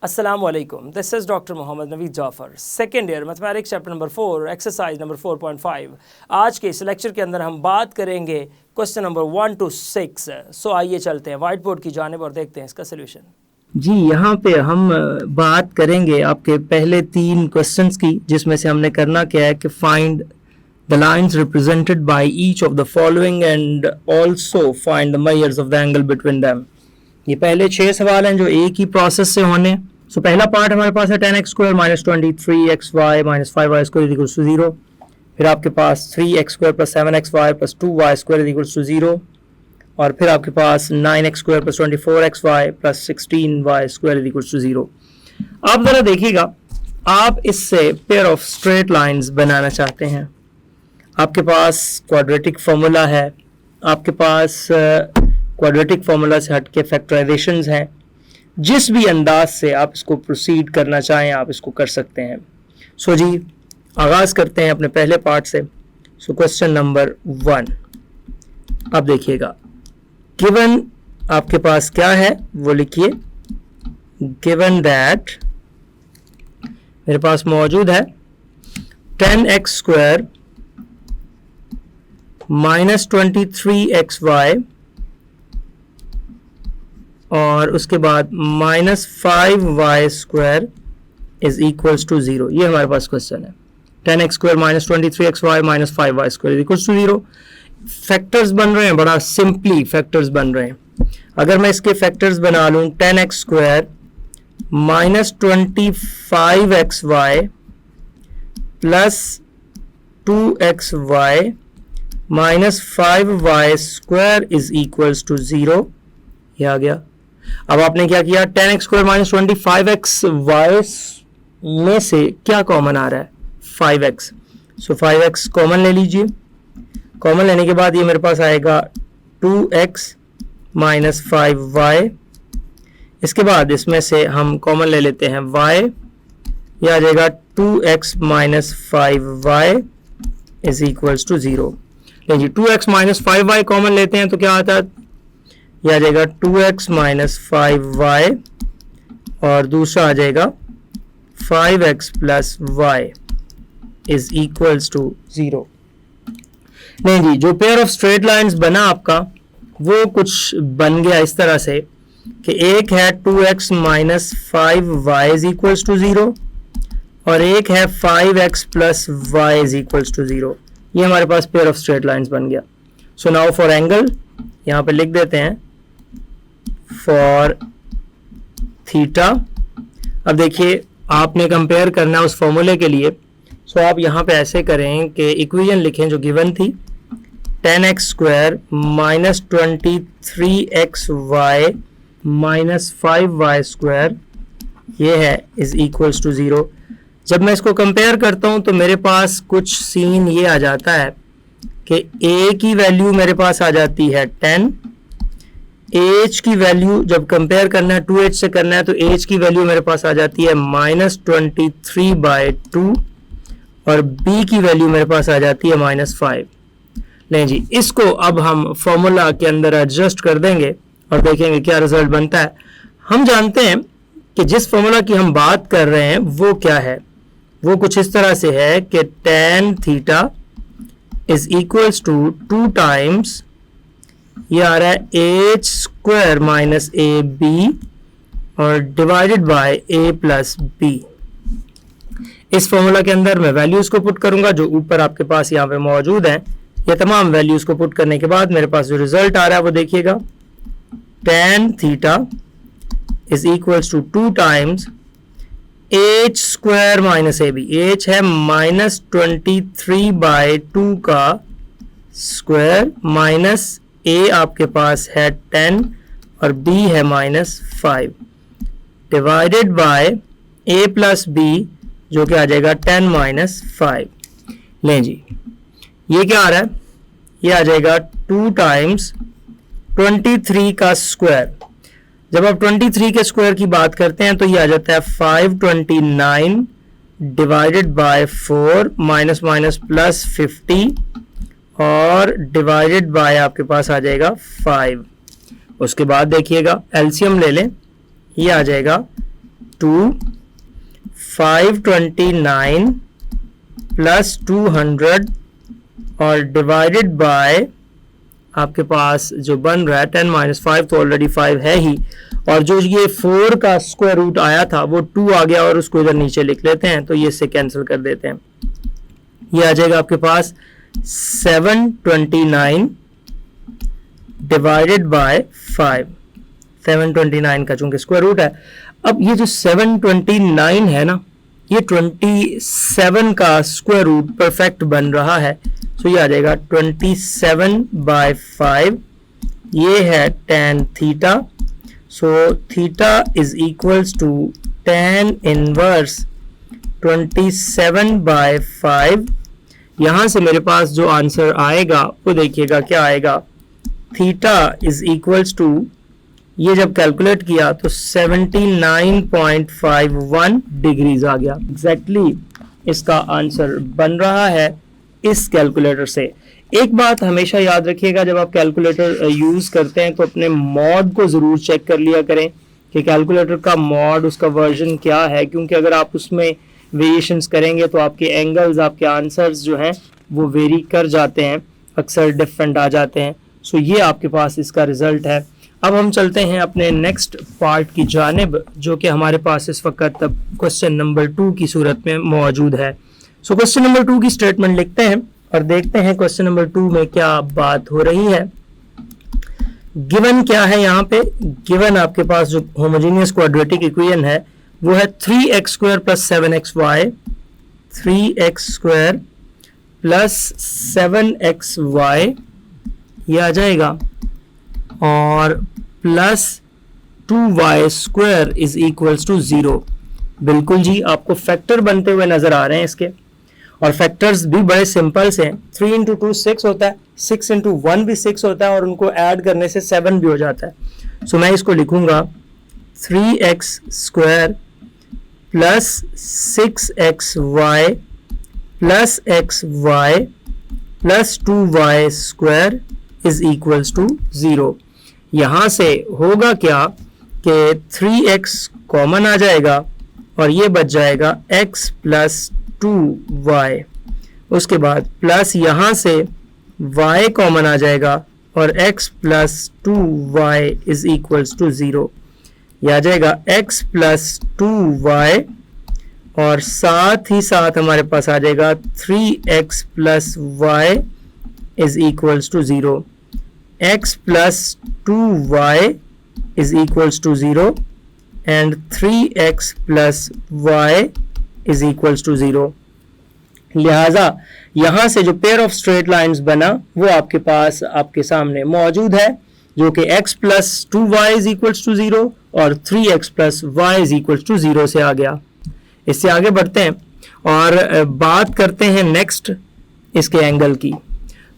Assalamu alaikum. This is Dr. Mohammad Naveed Jafar, second year mathematics chapter number 4 exercise number 4.5। आज के इस lecture के अंदर हम बात करेंगे क्वेश्चन नंबर 1 to 6। सो आइए चलते हैं व्हाइट बोर्ड की जानिब और देखते हैं इसका सोल्यूशन। जी यहाँ पे हम बात करेंगे आपके पहले 3 क्वेश्चंस की, जिसमें से हमने करना क्या है कि find the lines represented by each of the following and also find the measures of the angle between them. ये पहले 6 सवाल हैं जो एक ही प्रोसेस से होने। सो पहला पार्ट हमारे पास है 10x² - 23xy - 5y² = 0। फिर आपके पास 3x² + 7xy + 2y² = 0। और फिर आपके पास 9x² + 24xy + 16y² = 0। आप ज़रा देखिएगा, आप इससे पेयर ऑफ स्ट्रेट लाइंस बनाना चाहते हैं। आपके पास क्वाड्रेटिक फार्मूला है, आपके पास क्वाड्रेटिक फार्मूला से हट के फैक्टराइजेशंस हैं। जिस भी अंदाज से आप इसको प्रोसीड करना चाहें आप इसको कर सकते हैं। सो जी आगाज़ करते हैं अपने पहले पार्ट से। सो क्वेश्चन नंबर 1 अब देखिएगा, गिवन आपके पास क्या है वो लिखिए। गिवन दैट मेरे पास मौजूद है 10x² - 23xy और उसके बाद -5y² = 0। ये हमारे पास क्वेश्चन है। 10x² - 23xy - 5y² = 0। फैक्टर्स बन रहे हैं, बड़ा सिंपली फैक्टर्स बन रहे हैं। अगर मैं इसके फैक्टर्स बना लूँ 10x² - 25xy + 2xy - 5y² = 0, ये आ गया। अब आपने क्या किया, 10x² - 25xy में से क्या कॉमन आ रहा है 5x। सो 5x कॉमन ले लीजिए। कॉमन लेने के बाद ये मेरे पास आएगा 2x - 5y। इसके बाद इसमें से हम कॉमन ले लेते हैं y, ये आ जाएगा 2x - 5y = 0। लीजिए 2x - 5y कॉमन लेते हैं तो क्या आता है, यह आ जाएगा 2x - 5y और दूसरा आ जाएगा 5x + y = 0। नहीं जी, जो पेयर ऑफ स्ट्रेट लाइंस बना आपका वो कुछ बन गया इस तरह से कि एक है 2x - 5y = 0 और एक है 5x + y = 0। ये हमारे पास पेयर ऑफ स्ट्रेट लाइंस बन गया। सो नाउ फॉर एंगल यहाँ पे लिख देते हैं फॉर थीटा। अब देखिए आपने कंपेयर करना है उस फॉर्मूले के लिए। सो आप यहाँ पे ऐसे करें कि इक्वेशन लिखें जो गिवन थी 10x² - 23xy - 5y² ये है = 0। जब मैं इसको कंपेयर करता हूँ तो मेरे पास कुछ सीन ये आ जाता है कि a की वैल्यू मेरे पास आ जाती है 10, h की वैल्यू जब कंपेयर करना है 2h से करना है तो h की वैल्यू मेरे पास आ जाती है -23/2 और b की वैल्यू मेरे पास आ जाती है -5। नहीं जी, इसको अब हम फॉर्मूला के अंदर एडजस्ट कर देंगे और देखेंगे क्या रिजल्ट बनता है। हम जानते हैं कि जिस फॉर्मूला की हम बात कर रहे हैं वो क्या है, वो कुछ इस तरह से है कि tan थीटा = 2 टाइम्स ये आ रहा है h² - ab और डिवाइडेड बाय a + b। इस फॉर्मूला के अंदर मैं वैल्यूज को पुट करूंगा जो ऊपर आपके पास यहाँ पे मौजूद हैं। ये तमाम वैल्यूज को पुट करने के बाद मेरे पास जो रिजल्ट आ रहा है वो देखिएगा, tan theta = 2 times h² - ab। h है -23/2 का स्क्वायर माइनस a आपके पास है 10 और b है -5 डिवाइडेड बाय a + b जो कि आ जाएगा 10 - 5। लें जी, ये क्या आ रहा है, ये आ जाएगा 2 टाइम्स 23 का स्क्वायर। जब आप 23 के स्क्वायर की बात करते हैं तो ये आ जाता है 529 डिवाइडेड बाय 4 -50 और डिवाइडेड बाय आपके पास आ जाएगा 5। उसके बाद देखिएगा एलसीएम ले लें, ये आ जाएगा टू 529 प्लस 200 और डिवाइडेड बाय आपके पास जो बन रहा है 10-5 तो ऑलरेडी 5 है ही, और जो ये 4 का स्क्वायर रूट आया था वो 2 आ गया और उसको इधर नीचे लिख लेते हैं, तो ये इससे कैंसिल कर देते हैं। ये आ जाएगा आपके पास 729 डिवाइडेड बाय 5। 729 का चूंकि स्क्वायर रूट है। अब ये जो 729 है ना, ये 27 का स्क्वायर रूट परफेक्ट बन रहा है, तो ये आ जाएगा 27/5, ये है tan theta, so theta is equals to tan inverse 27/5। यहां से मेरे पास जो आंसर आएगा वो देखिएगा क्या आएगा, थीटा इज इक्वल्स टू, ये जब कैलकुलेट किया तो 79.51 डिग्रीज आ गया। एग्जैक्टली इसका आंसर बन रहा है इस कैलकुलेटर से। एक बात हमेशा याद रखिएगा, जब आप कैलकुलेटर यूज करते हैं तो अपने मॉड को जरूर चेक कर लिया करें कि कैलकुलेटर का मॉड, उसका वर्जन क्या है, क्योंकि अगर आप उसमें वेरिएशंस करेंगे तो आपके एंगल्स, आपके आंसर्स जो हैं वो वेरी कर जाते हैं, अक्सर डिफरेंट आ जाते हैं। सो ये आपके पास इसका रिजल्ट है। अब हम चलते हैं अपने नेक्स्ट पार्ट की जानिब, जो कि हमारे पास इस वक्त अब क्वेश्चन नंबर 2 की सूरत में मौजूद है। सो क्वेश्चन नंबर 2 की स्टेटमेंट लिखते हैं और देखते हैं क्वेश्चन नंबर 2 में क्या बात हो रही है। गिवन क्या है यहाँ पे, गिवन आपके पास जो होमोजेनियस क्वाड्रेटिक इक्वेशन है वो है 3x² plus 7xy, 3x² plus 7xy ये आ जाएगा, और plus 2y² is equals to 0। बिल्कुल जी, आपको फैक्टर बनते हुए नजर आ रहे हैं इसके, और फैक्टर्स भी बड़े सिंपल से हैं। 3 इंटू 2 6 होता है, 6 इंटू 1 भी 6 होता है, और उनको ऐड करने से 7 भी हो जाता है। सो मैं इसको लिखूंगा 3x² plus 6xy plus xy plus 2y² is equals to 0। यहां से होगा क्या कि 3x कॉमन आ जाएगा और ये बच जाएगा x प्लस 2y, उसके बाद प्लस यहां से y कॉमन आ जाएगा और x plus 2y is equals to 0। यह आ जाएगा x प्लस 2y, और साथ ही साथ हमारे पास आ जाएगा 3x plus y is equals to 0। x plus 2y is equals to 0 and 3x plus y is equals to 0। लिहाजा यहां से जो पेयर ऑफ स्ट्रेट लाइंस बना वो आपके पास आपके सामने मौजूद है, जो कि x plus 2y is equals to 0 और 3x plus y is equals to 0 से आ गया। इससे आगे बढ़ते हैं और बात करते हैं नेक्स्ट इसके एंगल की।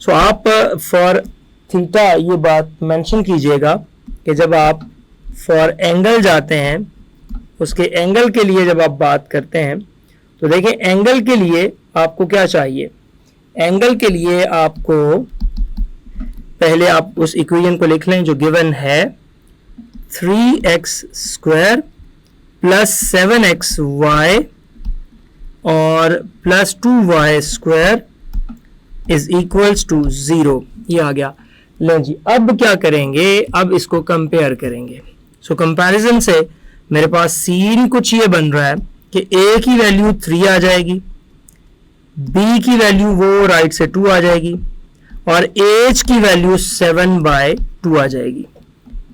सो आप फॉर थीटा ये बात मेंशन कीजिएगा कि जब आप फॉर एंगल जाते हैं, उसके एंगल के लिए जब आप बात करते हैं तो देखिए एंगल के लिए आपको क्या चाहिए। एंगल के लिए आपको पहले आप उस इक्वेशन को लिख लें जो गिवन है, 3x² प्लस 7xy और plus 2y² is equals to 0। ये आ गया। लो जी, अब क्या करेंगे, अब इसको कंपेयर करेंगे। सो कंपैरिजन से मेरे पास सीन कुछ ये बन रहा है कि a की वैल्यू 3 आ जाएगी, b की वैल्यू वो राइट से 2 आ जाएगी, और h की वैल्यू 7/2 आ जाएगी।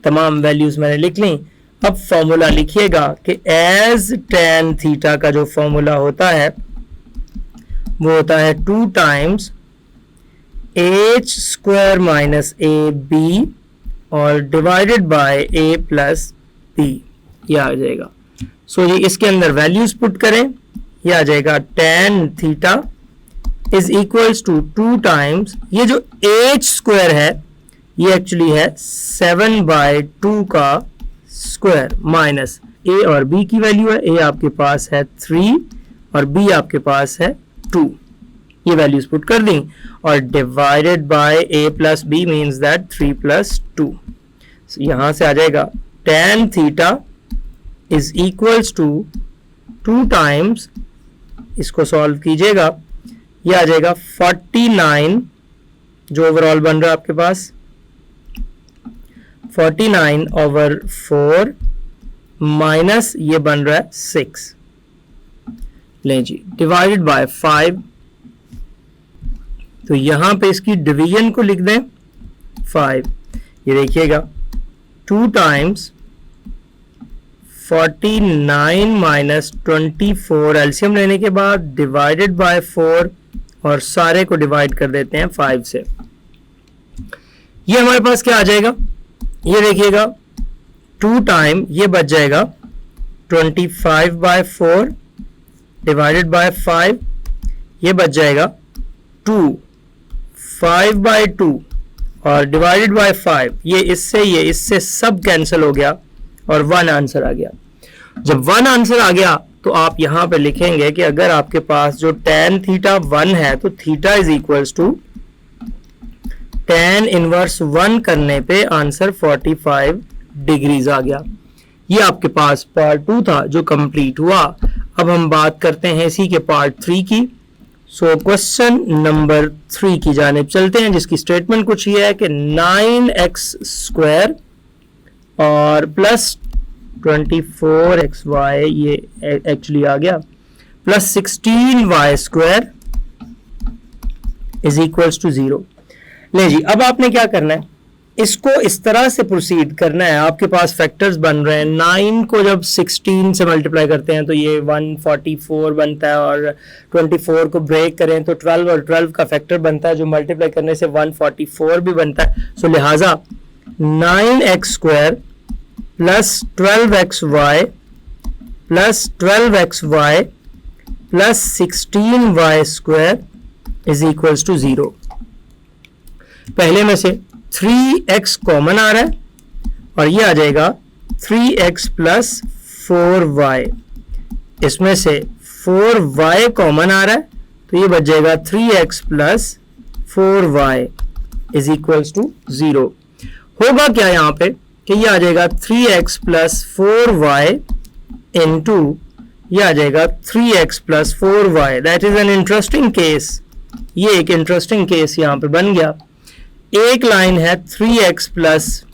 तमाम वैल्यूज मैंने लिख ली। अब फॉर्मूला लिखिएगा कि एज tan थीटा का जो फॉर्मूला होता है वो होता है 2 टाइम्स h² माइनस ab और divided by a plus b। यह आ जाएगा। सो ये इसके अंदर वैल्यूज पुट करें, यह आ जाएगा tan theta is equals to 2 times, ये जो h² है ये एक्चुअली है 7/2 का स्क्वायर माइनस a और b की वैल्यू है, a आपके पास है 3 और b आपके पास है 2। ये वैल्यूज पुट कर दी और divided by a plus b means that 3 plus 2। यहां से आ जाएगा tan theta is equals to 2 times, इसको सॉल्व कीजिएगा, ये आ जाएगा 49 जो ओवरऑल बन रहा है आपके पास, 49/4 माइनस ये बन रहा है 6, लें जी, डिवाइडेड बाय 5। तो यहां पे इसकी डिवीजन को लिख दें 5, ये देखिएगा 2 टाइम्स 49 माइनस 24 एलसीएम लेने के बाद डिवाइडेड बाय 4 और सारे को डिवाइड कर देते हैं 5 से। ये हमारे पास क्या आ जाएगा, ये देखिएगा 2 टाइम ये बच जाएगा 25/4 डिवाइडेड बाय 5, ये बच जाएगा 2, 5/2 और डिवाइडेड बाय 5, ये इससे सब कैंसिल हो गया और 1 आंसर आ गया। जब 1 आंसर आ गया तो आप यहां पे लिखेंगे कि अगर आपके पास जो tan थीटा 1 है तो theta is equals to tan inverse 1 करने पे आंसर 45 डिग्रीज आ गया। ये आपके पास पार्ट 2 था जो कंप्लीट हुआ। अब हम बात करते हैं इसी के पार्ट 3 की। सो क्वेश्चन नंबर 3 की जानिब चलते हैं, जिसकी स्टेटमेंट कुछ ये है कि 9x² और प्लस 24xy, ये एक्चुअली आ गया, plus 16y² is equals to 0। ले जी, अब आपने क्या करना है, इसको इस तरह से प्रोसीड करना है। आपके पास फैक्टर्स बन रहे हैं, 9 को जब 16 से मल्टीप्लाई करते हैं तो ये 144 बनता है, और 24 को ब्रेक करें तो 12 और 12 का फैक्टर बनता है जो मल्टीप्लाई करने से 144 भी बनता है। सो लिहाजा 9x² plus 12xy plus 12xy plus 16y² is equals to 0। पहले में से 3x कॉमन आ रहा है और ये आ जाएगा 3x प्लस 4y, इसमें से 4y कॉमन आ रहा है तो ये बच जाएगा 3x plus 4y is equals to 0। होगा क्या यहाँ पे कि ये आ जाएगा 3x प्लस 4y इंटू ये आ जाएगा 3x plus 4y। That is an interesting case. ये एक इंटरेस्टिंग केस यहाँ पे बन गया। एक लाइन है 3x plus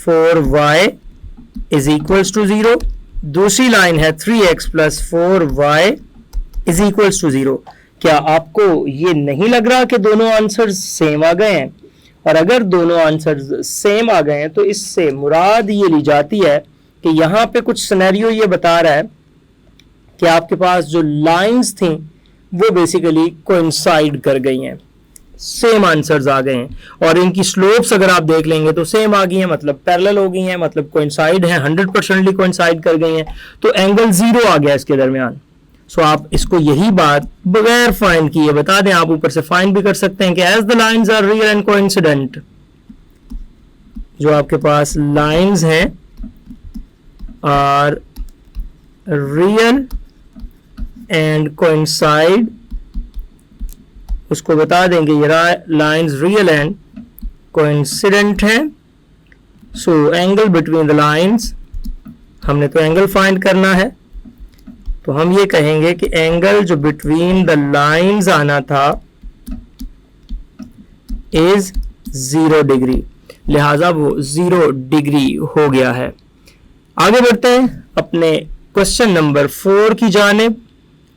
4y is equals to 0, दूसरी लाइन है 3x plus 4y is equals to 0। क्या आपको ये नहीं लग रहा कि दोनों आंसर्स सेम आ गए हैं? और अगर दोनों आंसर्स सेम आ गए हैं तो इससे मुराद ये ली जाती है कि यहाँ पे कुछ सिनेरियो ये बता रहा है कि आपके पास जो लाइंस थी वो बेसिकली कोइंसाइड कर गई हैं, सेम आंसर्स आ गए हैं, और इनकी स्लोप्स अगर आप देख लेंगे तो सेम आ गई हैं, मतलब पैरेलल हो गई हैं, मतलब कोइंसाइड हैं, 100% कोइंसाइड कर गई हैं, तो एंगल 0 आ गया इसके दरमियान। सो आप इसको यही बात बगैर फाइंड किए बता दें, आप ऊपर से फाइंड भी कर सकते हैं कि as the lines are real and coincident, जो आपके पास लाइंस हैं आर रियल एंड कोइंसाइड, उसको बता देंगे ये लाइंस रियल एंड कोइंसिडेंट हैं। So angle between the lines, हमने तो एंगल फाइंड करना है, तो हम ये कहेंगे कि एंगल जो बिटवीन द लाइंस आना था इज 0 डिग्री, लिहाजा वो 0 डिग्री हो गया है। आगे बढ़ते हैं अपने क्वेश्चन नंबर 4 की जानिब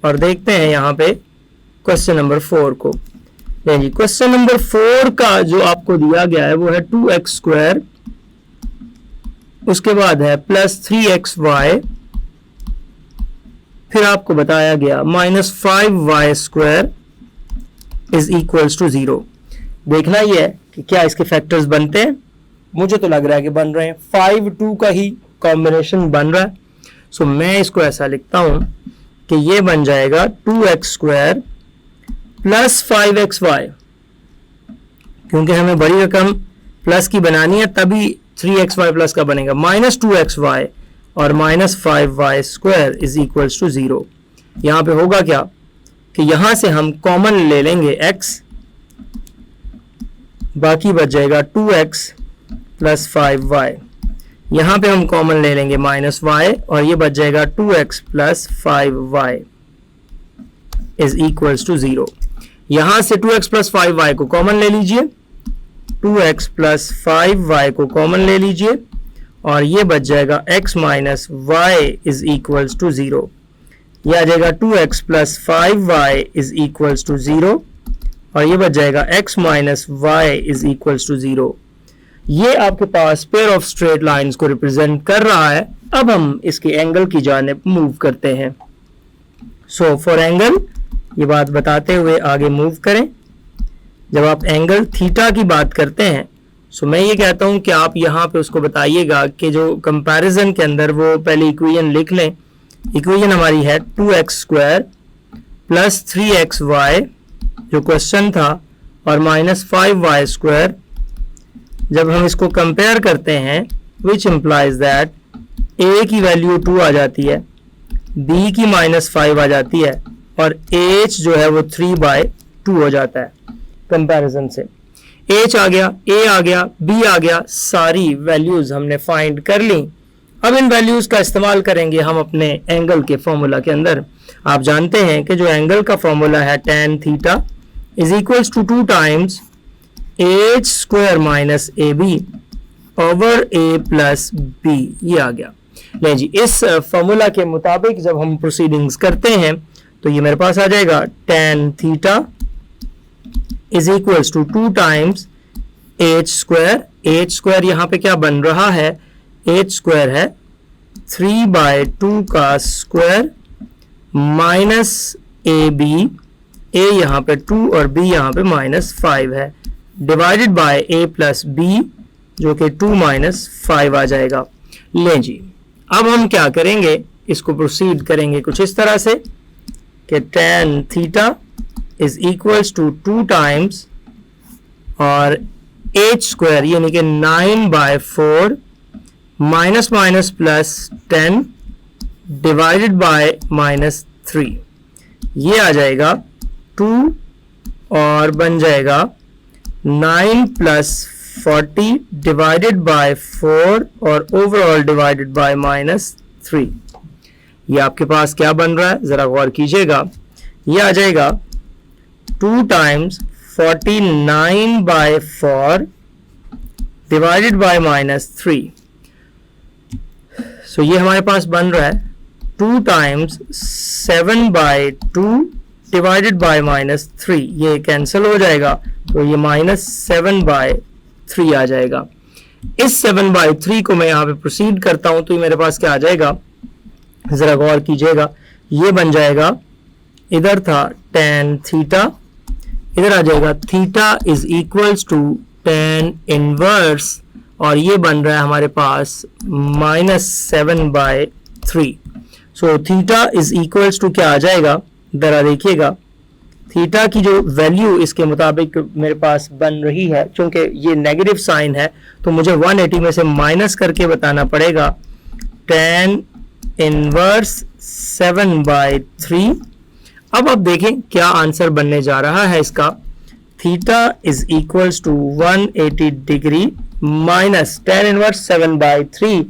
और देखते हैं यहाँ पे क्वेश्चन नंबर 4 को। जी, क्वेश्चन नंबर 4 का जो आपको दिया गया है वो है 2x², उसके बाद है प्लस 3xy, फिर आपको बताया गया -5y² इज इक्वल्स टू 0। देखना ये है कि क्या इसके फैक्टर्स बनते हैं। मुझे तो लग रहा है कि बन रहे हैं, 5 2 का ही कॉम्बिनेशन बन रहा है। सो मैं इसको ऐसा लिखता हूं कि ये बन जाएगा 2x² प्लस 5xy, क्योंकि हमें बड़ी रकम प्लस की बनानी है तभी 3xy प्लस का बनेगा, -2xy और -5y² इज इक्वल्स टू 0। यहां पे होगा क्या कि यहां से हम कॉमन ले लेंगे x, बाकी बच जाएगा 2x प्लस 5y, यहाँ पे हम कॉमन ले लेंगे -y और ये बच जाएगा 2x plus 5y is equals to 0। यहाँ से 2x प्लस 5y को कॉमन ले लीजिए, 2x प्लस 5y को कॉमन ले लीजिए और ये बच जाएगा x minus y is equals to 0। ये आ जाएगा 2x plus 5y is equals to 0 और ये बच जाएगा x minus y is equals to 0। ये आपके पास पेयर ऑफ स्ट्रेट लाइंस को रिप्रेजेंट कर रहा है। अब हम इसके एंगल की जानिब मूव करते हैं। सो फॉर एंगल, ये बात बताते हुए आगे मूव करें। जब आप एंगल थीटा की बात करते हैं, सो मैं ये कहता हूं कि आप यहाँ पे उसको बताइएगा कि जो कंपैरिजन के अंदर वो पहले इक्वेशन लिख लें। इक्वेशन हमारी है 2x स्क्वायर प्लस 3xy जो क्वेश्चन था और माइनस 5y स्क्वायर। जब हम इसको कंपेयर करते हैं, विच इम्प्लाइज दैट a की वैल्यू 2 आ जाती है, b की -5 आ जाती है और h जो है वो 3/2 हो जाता है कंपैरिजन से। h आ गया, a आ गया, b आ गया, सारी वैल्यूज हमने फाइंड कर ली। अब इन वैल्यूज का इस्तेमाल करेंगे हम अपने एंगल के फॉर्मूला के अंदर। आप जानते हैं कि जो एंगल का फॉर्मूला है tan theta is equals to 2 times h square minus ab over a plus b। ये आ गया। नहीं जी, इस फॉर्मूला के मुताबिक जब हम प्रोसीडिंग्स करते हैं तो ये मेरे पास आ जाएगा tan theta is equals to 2 times h square. h square यहाँ पे क्या बन रहा है, h स्क्वायर है 3/2 का स्क्वायर माइनस ab, a यहाँ पे 2 और b यहाँ पे -5 है, divided by a plus b जो कि 2 - 5 आ जाएगा। लें जी, अब हम क्या करेंगे, इसको प्रोसीड करेंगे कुछ इस तरह से कि tan theta is equals to 2 times और h स्क्वायर यानी कि 9/4 minus minus plus 10 divided by -3। ये आ जाएगा 2 और बन जाएगा 9 प्लस 40 डिवाइडेड बाय 4 और ओवरऑल डिवाइडेड बाय -3। ये आपके पास क्या बन रहा है, जरा गौर कीजिएगा। ये आ जाएगा 2 टाइम्स 49/4 डिवाइडेड बाय -3। सो ये हमारे पास बन रहा है 2 टाइम्स 7/2 डिवाइडेड बाय -3। ये कैंसिल हो जाएगा तो ये -7/3 आ जाएगा। इस 7/3 को मैं यहाँ पे प्रोसीड करता हूँ तो ये मेरे पास क्या आ जाएगा, जरा गौर कीजिएगा। ये बन जाएगा, इधर था tan थीटा, इधर आ जाएगा theta is equals to tan inverse और ये बन रहा है हमारे पास -7/3। सो थीटा इज इक्वल्स टू क्या आ जाएगा, जरा देखिएगा। थीटा की जो वैल्यू इसके मुताबिक मेरे पास बन रही है, क्योंकि ये नेगेटिव साइन है तो मुझे 180 में से माइनस करके बताना पड़ेगा। tan inverse 7/3। अब आप देखें क्या आंसर बनने जा रहा है इसका। Theta is equals to 180 degree minus tan inverse 7/3।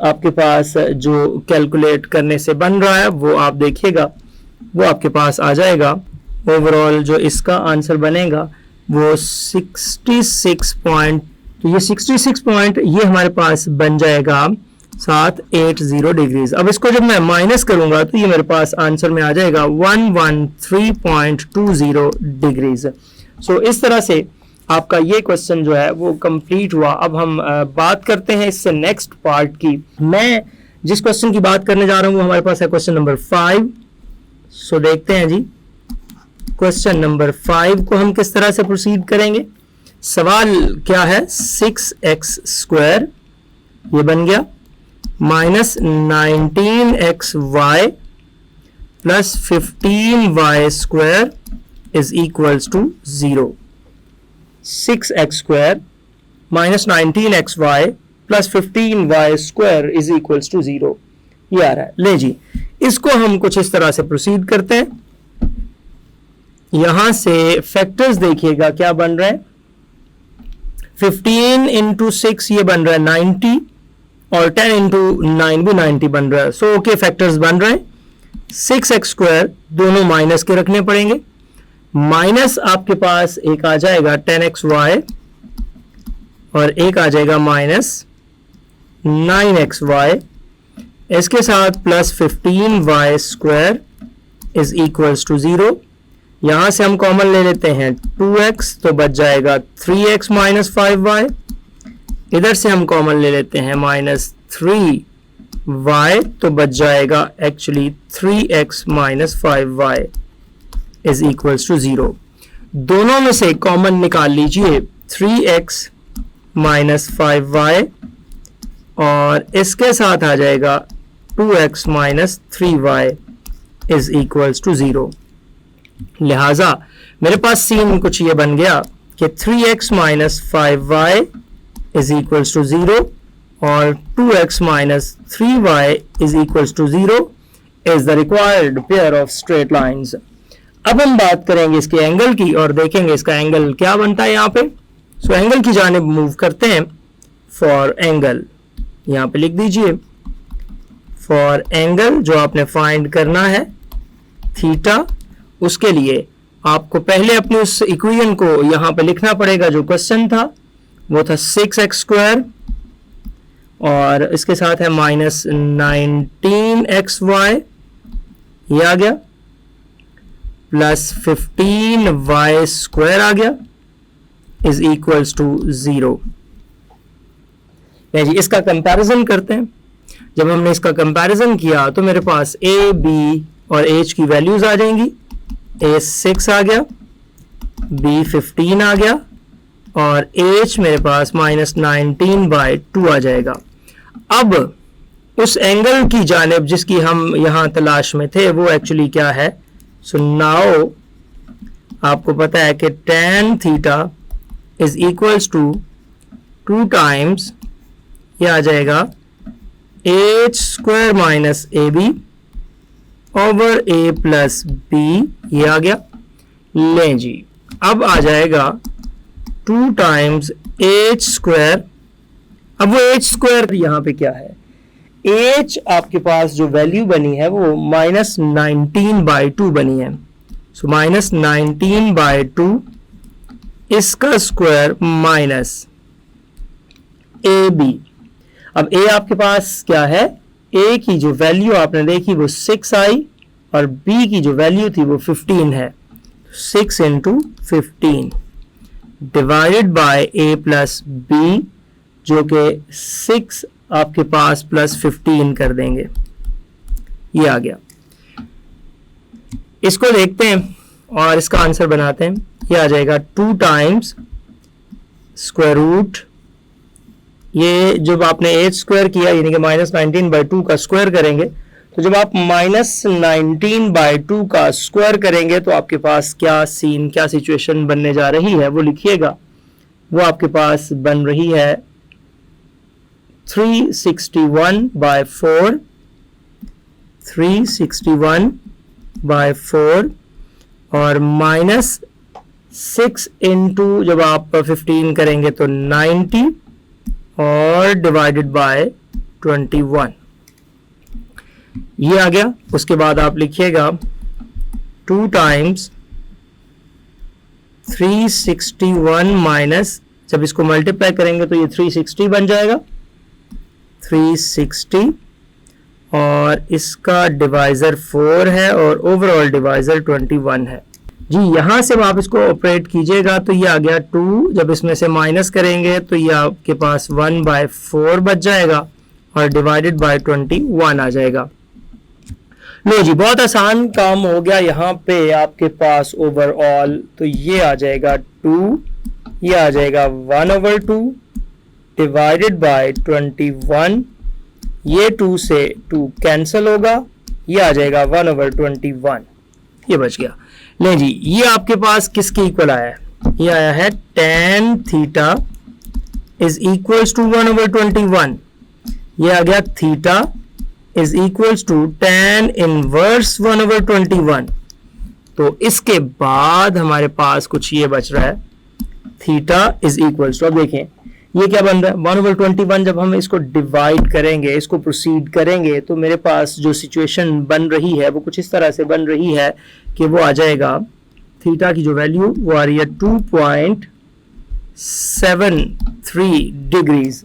आपके पास जो कैलकुलेट करने से बन रहा है वो आप देखिएगा, वो आपके पास आ जाएगा। ओवरऑल जो इसका आंसर बनेगा वो 66 पॉइंट, तो ये 66 पॉइंट ये हमारे पास बन जाएगा 780 डिग्रीज। अब इसको जब मैं माइनस करूंगा तो ये मेरे पास आंसर में आ जाएगा 113.20 डिग्रीज। सो इस तरह से आपका ये क्वेश्चन जो है वो कंप्लीट हुआ। अब हम बात करते हैं इससे नेक्स्ट पार्ट की। मैं जिस क्वेश्चन की बात करने जा रहा हूँ वो हमारे पास है क्वेश्चन नंबर 5। सो देखते हैं जी, क्वेश्चन नंबर 5 को हम किस तरह से प्रोसीड करेंगे। सवाल क्या है, 6x स्क्वायर ये बन गया minus 19xy plus 15y square is equals to 0। 6x square minus 19xy plus 15y square is equals to 0 ये आ रहा है। ले जी, इसको हम कुछ इस तरह से प्रोसीड करते हैं। यहां से फैक्टर्स देखिएगा क्या बन रहा है। 15 × 6 ये बन रहा है 90 और 10 इंटू 9 भी 90 बन रहा है। सो ओके, फैक्टर्स बन रहे हैं। 6x² दोनों माइनस के रखने पड़ेंगे। माइनस आपके पास एक आ जाएगा 10xy और एक आ जाएगा माइनस 9xy, इसके साथ plus 15y² is equals to 0। यहां से हम कॉमन ले लेते हैं 2x, तो बच जाएगा 3x माइनस 5y। इधर से हम कॉमन ले लेते हैं माइनस 3y, तो बच जाएगा actually 3x minus 5y is equals to 0। दोनों में से कॉमन निकाल लीजिए 3x माइनस 5y और इसके साथ आ जाएगा 2x minus 3y is equals to 0। लिहाजा मेरे पास सीन कुछ ये बन गया कि 3x minus 5y is equals to 0 और 2x minus 3y is equals to 0 is the required pair of straight lines. अब हम बात करेंगे इसके एंगल की और देखेंगे इसका एंगल क्या बनता है यहाँ पे। सो एंगल की जानिब मूव करते हैं। फॉर एंगल यहाँ पे लिख दीजिए, फॉर एंगल जो आपने फाइंड करना है थीटा, उसके लिए आपको पहले अपनी उस इक्वेशन को यहाँ पे लिखना पड़ेगा। जो क्वेश्चन था वो था 6x² और इसके साथ है माइनस 19xy, ये आ गया, प्लस 15y² आ गया इज इक्वल्स टू 0। जी इसका कंपैरिजन करते हैं। जब हमने इसका कंपैरिजन किया तो मेरे पास a, b और h की वैल्यूज आ जाएंगी। a 6 आ गया, b 15 आ गया और h मेरे पास माइनस 19/2 आ जाएगा। अब उस एंगल की जानिब जिसकी हम यहाँ तलाश में थे वो एक्चुअली क्या है। सो नाउ आपको पता है कि tan theta is equals to 2 times ये आ जाएगा h² minus ab over a plus b, ये आ गया। लें जी अब आ जाएगा 2 टाइम्स h²। अब वो h² यहाँ पे क्या है, h आपके पास जो वैल्यू बनी है वो माइनस 19/2 बनी है। सो माइनस 19/2 इसका स्क्वायर माइनस ab। अब a आपके पास क्या है, a की जो वैल्यू आपने देखी वो 6 आई और b की जो वैल्यू थी वो 15 है। 6 into 15 divided by a plus b, जो कि 6 आपके पास प्लस 15 कर देंगे, ये आ गया। इसको देखते हैं और इसका आंसर बनाते हैं। ये आ जाएगा 2 टाइम्स स्क्वायर रूट, ये जब आपने h² किया यानी कि माइनस 19/2 का स्क्वायर करेंगे, तो जब आप माइनस 19/2 का स्क्वायर करेंगे तो आपके पास क्या सीन, क्या सिचुएशन बनने जा रही है वो लिखिएगा। वो आपके पास बन रही है 361/4, 361/4 और माइनस 6 इंटू जब आप 15 करेंगे तो 90 और डिवाइडेड बाय 21, ये आ गया। उसके बाद आप लिखिएगा 2 टाइम्स 361 माइनस, जब इसको मल्टीप्लाई करेंगे तो ये 360 बन जाएगा, 360 और इसका डिवाइजर 4 है और ओवरऑल डिवाइजर 21 है जी। यहां से आप इसको ऑपरेट कीजिएगा तो ये आ गया 2, जब इसमें से माइनस करेंगे तो ये आपके पास 1/4 बच जाएगा और डिवाइडेड बाय 21 आ जाएगा। लो जी बहुत आसान काम हो गया यहाँ पे आपके पास ओवरऑल। तो ये आ जाएगा 2, ये आ जाएगा 1/2 डिवाइडेड बाय 21, ये 2 से 2 कैंसिल होगा, ये आ जाएगा 1/21, ये बच गया। ले जी ये आपके पास किसके इक्वल आया है, ये आया है tan theta is equals to 1/21, ये आ गया theta is equals to tan inverse 1/21। तो इसके बाद हमारे पास कुछ ये बच रहा है, थीटा इज इक्वल्स टू, अब देखें ये क्या बन रहा है 1/21। जब हम इसको डिवाइड करेंगे, इसको प्रोसीड करेंगे, तो मेरे पास जो सिचुएशन बन रही है वो कुछ इस तरह से बन रही है कि वो आ जाएगा, थीटा की जो वैल्यू वो आ रही है 2.73 डिग्रीज।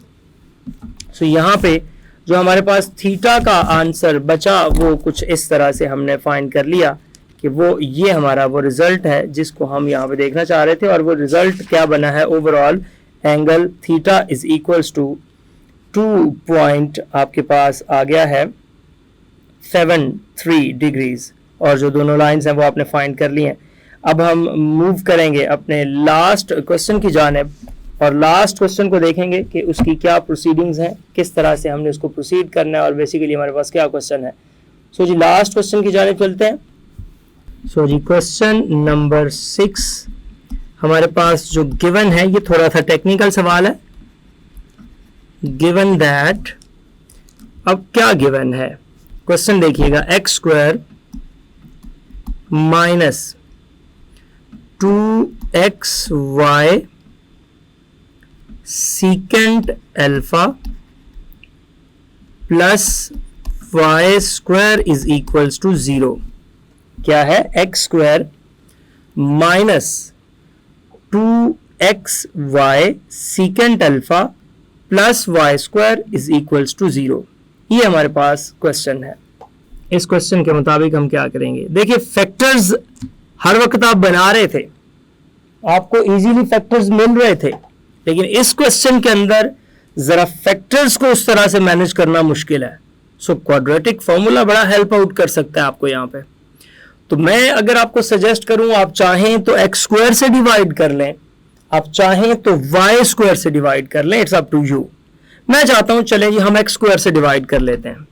सो यहाँ पे जो हमारे पास थीटा का आंसर बचा वो कुछ इस तरह से हमने फाइंड कर लिया कि वो ये हमारा वो रिजल्ट है जिसको हम यहाँ पे देखना चाह रहे थे। और वो रिजल्ट क्या बना है, overall angle theta is equals to 2 आपके पास आ गया है 73 डिग्रीज। और जो दोनों लाइंस हैं वो आपने फाइंड कर ली हैं। अब हम मूव करेंगे अपने लास्ट क्वेश्चन की जानिब और लास्ट क्वेश्चन को देखेंगे कि उसकी क्या प्रोसीडिंग्स हैं, किस तरह से हमने उसको प्रोसीड करना है और बेसिकली हमारे पास क्या क्वेश्चन है। सो जी लास्ट क्वेश्चन की जानिब चलते हैं। सो जी क्वेश्चन नंबर 6 हमारे पास जो गिवन है ये थोड़ा सा टेक्निकल सवाल है। गिवन दैट, अब क्या गिवन है, क्वेश्चन देखिएगा, x² minus 2xy secant alpha plus y² is equals to 0। क्या है, x² minus 2xy secant alpha plus y² is equals to 0। ये हमारे पास क्वेश्चन है। इस क्वेश्चन के मुताबिक हम क्या करेंगे, देखिए फैक्टर्स हर वक्त आप बना रहे थे, आपको इजीली फैक्टर्स मिल रहे थे, लेकिन इस क्वेश्चन के अंदर जरा फैक्टर्स को उस तरह से मैनेज करना मुश्किल है। सो क्वाड्रेटिक फॉर्मूला बड़ा हेल्प आउट कर सकता है आपको यहाँ पे। तो मैं अगर आपको सजेस्ट करूं, आप चाहें तो x² से डिवाइड कर लें, आप चाहें तो y² से डिवाइड कर लें, इट्स अप टू यू। मैं चाहता हूं चलें जी हम x² से डिवाइड कर लेते हैं,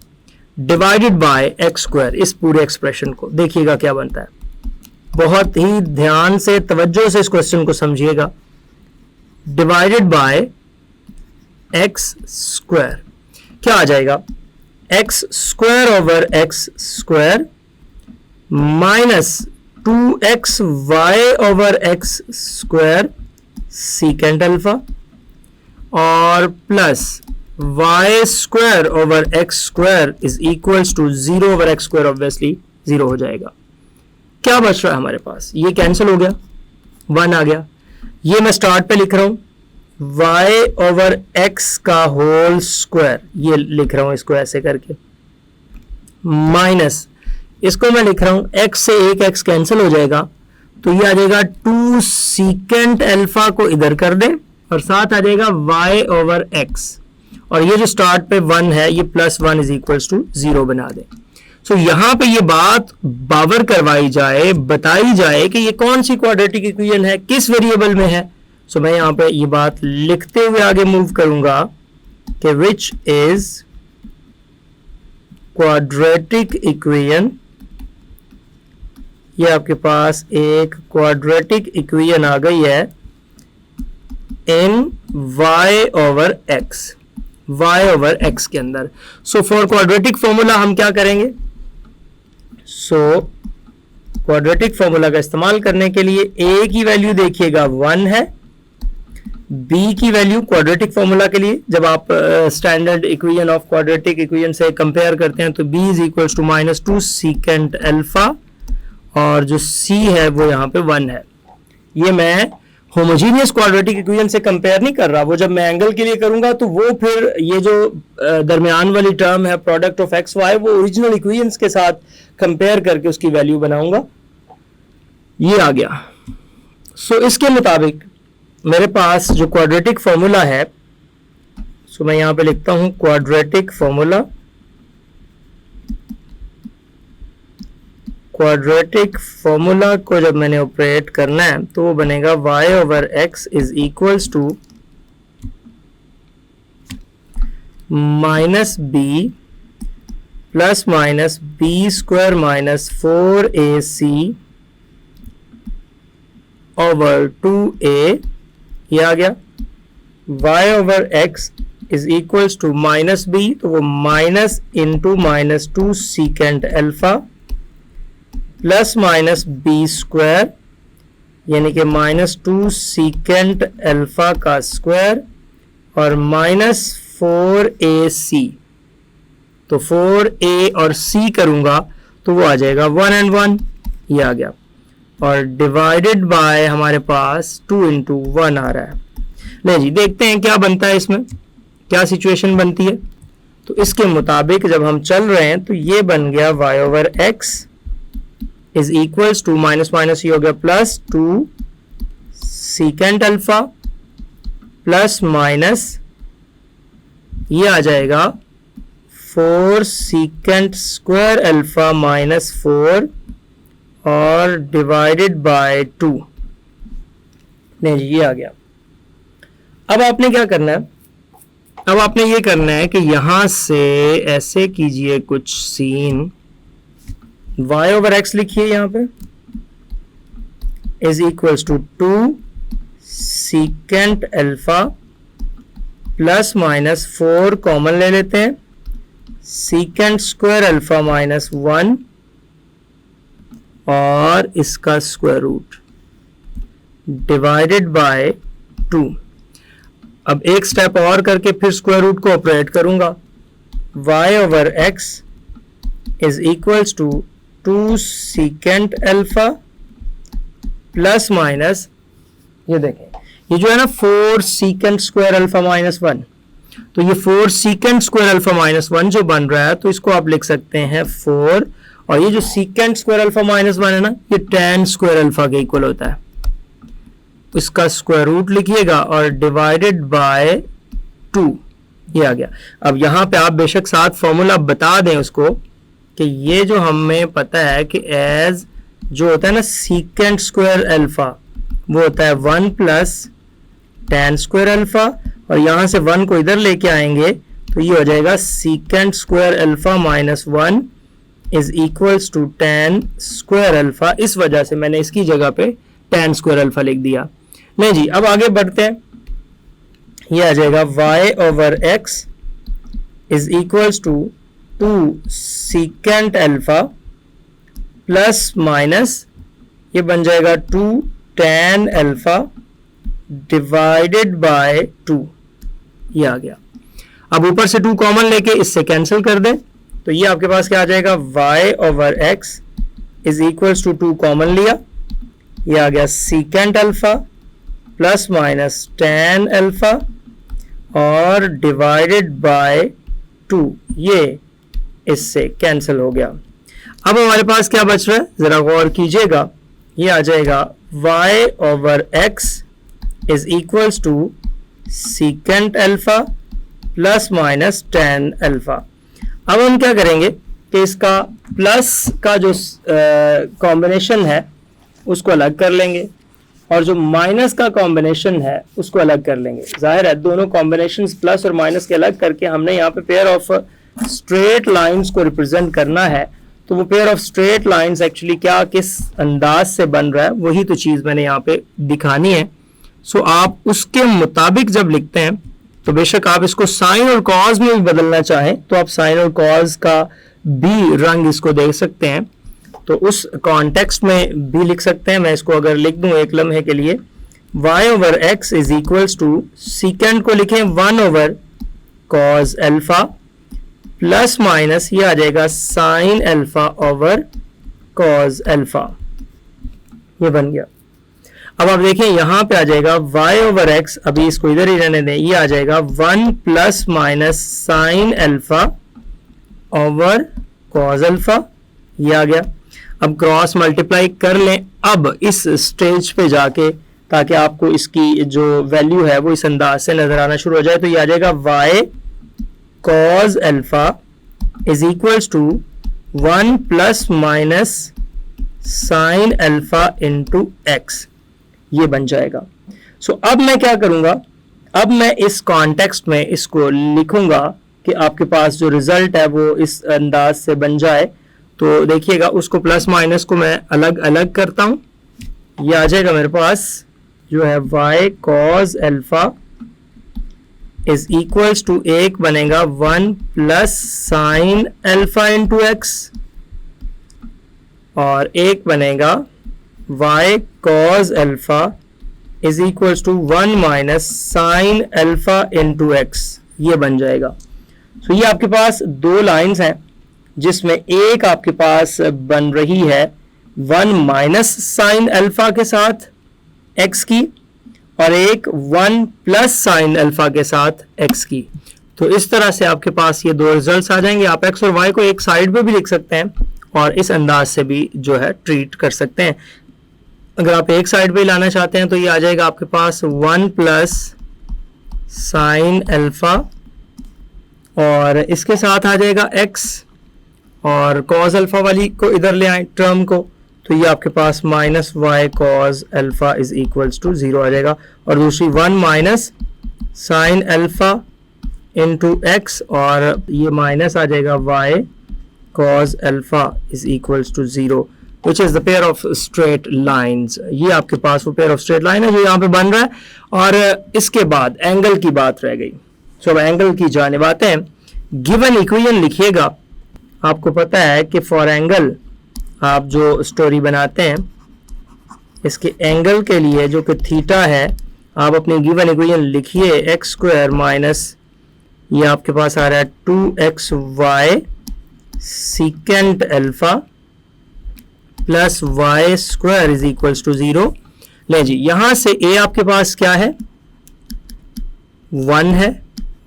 डिवाइडेड बाय x²। इस पूरे एक्सप्रेशन को देखिएगा क्या बनता है, बहुत ही ध्यान से तवज्जो से इस क्वेश्चन को समझिएगा। डिवाइडेड बाय x² क्या आ जाएगा, x² over x² minus 2xy over x² secant alpha और plus y² over x² is equals to 0 over x², obviously 0 हो जाएगा। क्या बच रहा है हमारे पास, ये कैंसिल हो गया, 1 आ गया। ये मैं स्टार्ट पे लिख रहा हूं y ओवर x का होल स्क्वायर, ये लिख रहा हूं इसको ऐसे करके, माइनस इसको मैं लिख रहा हूं x से एक x कैंसिल हो जाएगा, तो ये आ जाएगा 2 सीकेंट अल्फा को इधर कर दें और साथ आ जाएगा y ओवर x, और ये जो स्टार्ट पे 1 है ये +1 इज इक्वल्स टू 0 बना दें। सो यहां पे ये बात बावर करवाई जाए, बताई जाए कि ये कौन सी क्वाड्रेटिक इक्वेशन है, किस वेरिएबल में है। सो मैं यहां पे ये बात लिखते हुए आगे मूव करूंगा कि विच इज क्वाड्रेटिक इक्वेशन। ये आपके पास एक क्वाड्रेटिक इक्वेशन आ गई है इन y ओवर x के अंदर। सो फॉर क्वाड्रेटिक फॉर्मूला हम क्या करेंगे, सो क्वाड्रेटिक फॉर्मूला का इस्तेमाल करने के लिए a की वैल्यू देखिएगा 1 है, b की वैल्यू क्वाड्रेटिक फॉर्मूला के लिए जब आप standard equation of quadratic equation से कंपेयर करते हैं तो b is equals to -2 secant alpha और जो c है वो यहाँ पे 1 है। ये मैं होमोजीनियस क्वाड्रेटिक इक्वेशन से कंपेयर नहीं कर रहा, वो जब मैं एंगल के लिए करूंगा तो वो फिर ये जो दरमियान वाली टर्म है प्रोडक्ट ऑफ एक्स वाई, वो ओरिजिनल इक्वेशंस के साथ कंपेयर करके उसकी वैल्यू बनाऊंगा। ये आ गया। सो इसके मुताबिक मेरे पास जो क्वाड्रेटिक फॉर्मूला है, सो मैं यहाँ पे लिखता हूँ क्वाड्रेटिक फॉर्मूला। क्वाड्रेटिक फॉर्मूला को जब मैंने ऑपरेट करना है तो वो बनेगा y over x is equals to -b plus minus b² minus 4ac over 2a। ये आ गया y over x is equals to -b, तो वो minus into -2 secant alpha plus minus b² यानी कि -2 सीकेंट अल्फा का स्क्वायर और minus 4ac, तो 4a और c करूंगा तो वो आ जाएगा 1 and 1, ये आ गया, और डिवाइडेड बाय हमारे पास 2 into 1 आ रहा है। नहीं जी, देखते हैं क्या बनता है, इसमें क्या सिचुएशन बनती है। तो इसके मुताबिक जब हम चल रहे हैं तो ये बन गया y over x is equals to minus minus ये हो गया plus 2 secant alpha plus minus ये आ जाएगा 4 सीकेंट स्क्वायर अल्फा माइनस 4 और डिवाइडेड बाय 2। नहीं जी, ये आ गया। अब आपने क्या करना है, अब आपने ये करना है कि यहां से ऐसे कीजिए कुछ सीन, y ओवर x लिखिए यहां पे is equals to 2 secant alpha plus minus 4 common ले लेते हैं, सीकेंट स्क्वायर अल्फा माइनस 1 और इसका स्क्वायर रूट डिवाइडेड बाय 2। अब एक स्टेप और करके फिर स्क्वायर रूट को ऑपरेट करूंगा, y over x is equals to 2 secant alpha plus minus, ये देखें ये जो है ना 4 सीकेंट स्क्वायर अल्फा माइनस 1, तो ये 4 सीकेंट स्क्वायर अल्फा माइनस 1 जो बन रहा है तो इसको आप लिख सकते हैं 4, और ये जो सीकेंट स्क्वायर अल्फा माइनस 1 है ना, ये tan स्क्वायर अल्फा के इक्वल होता है, इसका स्क्वायर रूट लिखिएगा और डिवाइडेड बाय 2, ये आ गया। अब यहाँ पे आप बेशक साथ फॉर्मूला बता दें उसको कि ये जो हमें पता है कि एज जो होता है ना सीकेंट स्क्वायर अल्फा वो होता है 1 प्लस tan स्क्वायर अल्फा, और यहाँ से 1 को इधर लेके आएंगे तो ये हो जाएगा secant square alpha minus 1 is equals to tan square alpha. इस वजह से मैंने इसकी जगह पे tan स्क्वायर अल्फा लिख दिया। नहीं जी, अब आगे बढ़ते हैं, ये आ जाएगा y over x is equals to 2 secant alpha plus minus ये बन जाएगा 2 tan अल्फा डिवाइडेड बाय 2, ये आ गया। अब ऊपर से 2 कॉमन लेके इससे कैंसिल कर दें तो ये आपके पास क्या आ जाएगा, y over x is equals to 2 common लिया, ये आ गया secant alpha plus minus tan alpha और डिवाइडेड बाय 2, ये इससे कैंसिल हो गया। अब हमारे पास क्या बच रहा है, जरा गौर कीजिएगा, ये आ जाएगा y over x is equals to secant alpha plus minus tan alpha. अब हम क्या करेंगे कि इसका प्लस का जो कॉम्बिनेशन है उसको अलग कर लेंगे और जो माइनस का कॉम्बिनेशन है उसको अलग कर लेंगे। जाहिर है दोनों कॉम्बिनेशंस प्लस और माइनस के अलग करके हमने यहाँ पे पेयर ऑफ स्ट्रेट लाइंस को रिप्रेजेंट करना है, तो वो pair of straight lines actually क्या किस अंदाज से बन रहा है वही तो चीज़ मैंने यहाँ पे दिखानी है। सो आप उसके मुताबिक जब लिखते हैं तो बेशक आप इसको साइन और कॉज में भी बदलना चाहें तो आप साइन और कॉज का भी रंग इसको देख सकते हैं, तो उस कॉन्टेक्स्ट में भी लिख सकते हैं। मैं इसको अगर लिख दूं एक लम्हे के लिए, y over x is equals to secant को लिखें 1 over cos alpha plus minus ये आ जाएगा sine alpha over cos alpha, ये बन गया। अब आप देखें यहाँ पे आ जाएगा y ओवर x, अभी इसको इधर ही रहने दें, ये आ जाएगा 1 plus minus sine alpha over cos alpha, ये आ गया। अब क्रॉस मल्टीप्लाई कर लें अब इस स्टेज पे जाके, ताकि आपको इसकी जो वैल्यू है वो इस अंदाज से नजर आना शुरू हो जाए। तो ये आ जाएगा y cos alpha is equals to 1 plus minus sine alpha into x, ये बन जाएगा। सो अब मैं क्या करूंगा, अब मैं इस कॉन्टेक्स्ट में इसको लिखूंगा कि आपके पास जो रिजल्ट है वो इस अंदाज से बन जाए। तो देखिएगा उसको प्लस माइनस को मैं अलग अलग करता हूं, ये आ जाएगा मेरे पास जो है y cos alpha is equals to एक बनेगा 1 plus sine alpha into x और एक बनेगा y cos alpha is equals to 1 minus sine alpha into x, ये बन जाएगा। तो ये आपके पास दो लाइंस हैं जिसमें एक आपके पास बन रही है 1 माइनस साइन अल्फा के साथ x की और एक 1 प्लस साइन अल्फा के साथ x की। तो इस तरह से आपके पास ये दो रिजल्ट्स आ जाएंगे। आप x और y को एक साइड पे भी लिख सकते हैं और इस अंदाज से भी जो है ट्रीट कर सकते हैं। अगर आप एक साइड पे लाना चाहते हैं तो ये आ जाएगा आपके पास 1 प्लस साइन अल्फा और इसके साथ आ जाएगा x और कॉस अल्फा वाली को इधर ले आए टर्म को, तो ये आपके पास minus Y cos alpha is equals to 0 आ जाएगा। और दूसरी 1 minus sine alpha into X और ये माइनस आ जाएगा Y cos alpha is equals to 0 which is the pair of straight lines. ये आपके पास वो पेयर ऑफ स्ट्रेट लाइन है जो यहाँ पे बन रहा है। और इसके बाद एंगल की बात रह गई। सो अब एंगल की जानिब आते हैं। गिवन इक्वेशन लिखिएगा। आपको पता है कि फॉर एंगल आप जो स्टोरी बनाते हैं इसके एंगल के लिए जो कि थीटा है, आप अपनी गिवन इक्वेशन लिखिए एक्स स्क्वायर माइनस ये आपके पास आ रहा है 2xy secant alpha plus y square is equals to 0। ले जी, यहां से a आपके पास क्या है 1 है,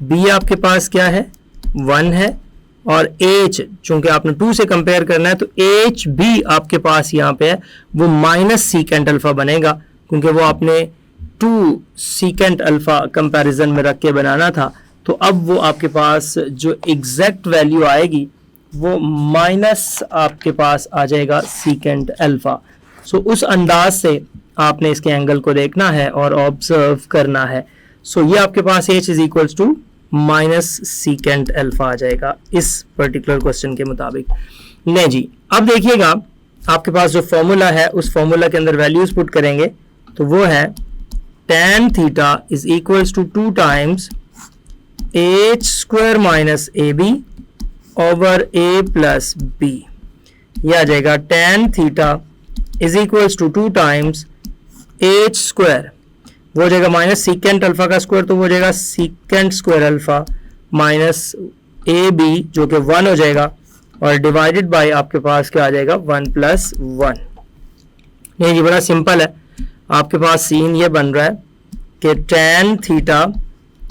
b आपके पास क्या है 1 है और h चूंकि आपने 2 से कंपेयर करना है तो h भी आपके पास यहाँ पे है वो माइनस सीकेंट अल्फा बनेगा क्योंकि वो आपने 2 सीकेंट अल्फा कंपैरिजन में रख के बनाना था। तो अब वो आपके पास जो एग्जैक्ट वैल्यू आएगी वो माइनस आपके पास आ जाएगा सीकेंट अल्फा। सो उस अंदाज से आपने इसके एंगल को देखना है और ऑब्जर्व करना है। सो ये आपके पास h is equals to minus secant alpha आ जाएगा इस पर्टिकुलर क्वेश्चन के मुताबिक। नहीं जी, अब देखिएगा आपके पास जो फॉर्मूला है उस फॉर्मूला के अंदर वैल्यूज पुट करेंगे तो वो है tan theta is equals to 2 times h square minus a b over a plus b. यह आ जाएगा tan theta is equals to 2 times h square, वो हो जाएगा माइनस सीकेंट अल्फा का स्क्वायर तो वो हो जाएगा secant square alpha minus a b जो कि 1 हो जाएगा और डिवाइडेड बाय आपके पास क्या आ जाएगा 1 प्लस 1। नहीं जी, बड़ा सिंपल है। आपके पास सीन ये बन रहा है कि tan theta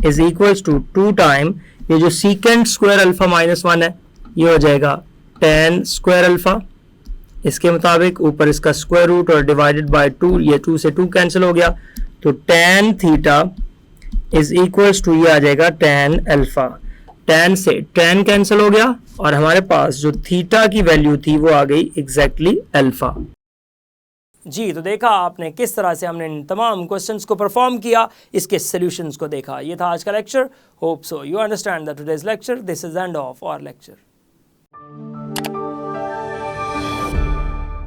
is equals to 2 time ये जो सीकेंट स्क्वायर अल्फा माइनस 1 है ये हो जाएगा tan स्क्वायर अल्फा, इसके मुताबिक ऊपर इसका स्क्वायर रूट और डिवाइडेड बाय 2, ये 2 से 2 कैंसिल हो गया तो tan theta is equals to ये आ जाएगा tan अल्फा। tan से tan कैंसिल हो गया और हमारे पास जो थीटा की वैल्यू थी वो आ गई एग्जैक्टली अल्फा। जी, तो देखा आपने किस तरह से हमने इन तमाम क्वेश्चंस को परफॉर्म किया, इसके सॉल्यूशंस को देखा। ये था आज का lecture. Hope so you understand that today's lecture. This is end of our lecture.